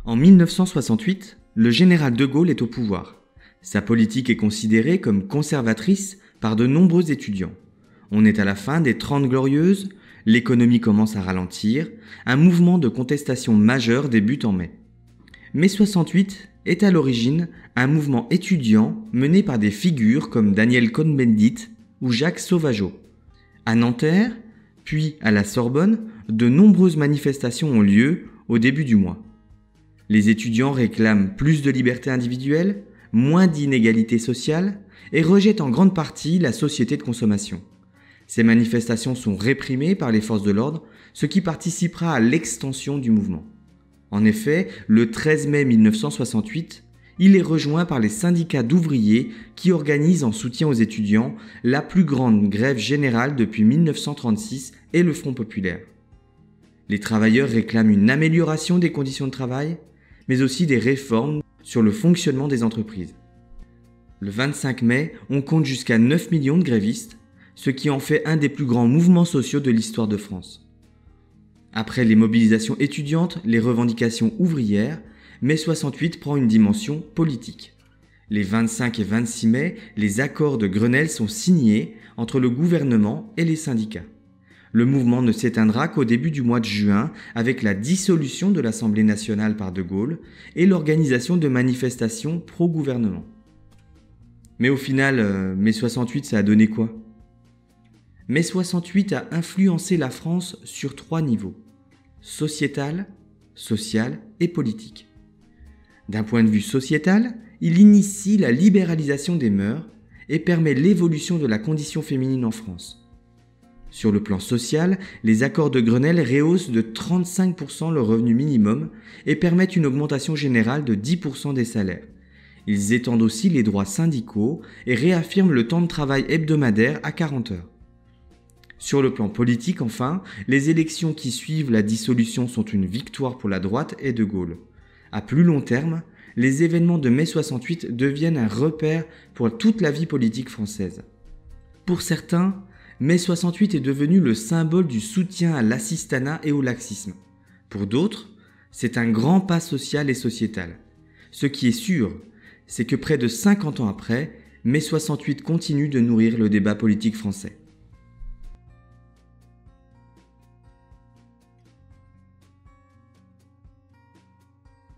En 1968, le général de Gaulle est au pouvoir. Sa politique est considérée comme conservatrice par de nombreux étudiants. On est à la fin des 30 Glorieuses, l'économie commence à ralentir, un mouvement de contestation majeur débute en mai. Mai 68 est à l'origine un mouvement étudiant mené par des figures comme Daniel Cohn-Bendit ou Jacques Sauvageot. À Nanterre, puis à la Sorbonne, de nombreuses manifestations ont lieu au début du mois. Les étudiants réclament plus de liberté individuelle, moins d'inégalité sociale et rejettent en grande partie la société de consommation. Ces manifestations sont réprimées par les forces de l'ordre, ce qui participera à l'extension du mouvement. En effet, le 13 mai 1968, il est rejoint par les syndicats d'ouvriers qui organisent en soutien aux étudiants la plus grande grève générale depuis 1936 et le Front populaire. Les travailleurs réclament une amélioration des conditions de travail, mais aussi des réformes sur le fonctionnement des entreprises. Le 25 mai, on compte jusqu'à 9 millions de grévistes, ce qui en fait un des plus grands mouvements sociaux de l'histoire de France. Après les mobilisations étudiantes, les revendications ouvrières, mai 68 prend une dimension politique. Les 25 et 26 mai, les accords de Grenelle sont signés entre le gouvernement et les syndicats. Le mouvement ne s'éteindra qu'au début du mois de juin avec la dissolution de l'Assemblée nationale par De Gaulle et l'organisation de manifestations pro-gouvernement. Mais au final, mai 68, ça a donné quoi ? Mai 68 a influencé la France sur 3 niveaux : sociétal, social et politique. D'un point de vue sociétal, il initie la libéralisation des mœurs et permet l'évolution de la condition féminine en France. Sur le plan social, les accords de Grenelle rehaussent de 35% le revenu minimum et permettent une augmentation générale de 10% des salaires. Ils étendent aussi les droits syndicaux et réaffirment le temps de travail hebdomadaire à 40 heures. Sur le plan politique, enfin, les élections qui suivent la dissolution sont une victoire pour la droite et De Gaulle. À plus long terme, les événements de mai 68 deviennent un repère pour toute la vie politique française. Pour certains, mai 68 est devenu le symbole du soutien à l'assistanat et au laxisme. Pour d'autres, c'est un grand pas social et sociétal. Ce qui est sûr, c'est que près de 50 ans après, mai 68 continue de nourrir le débat politique français.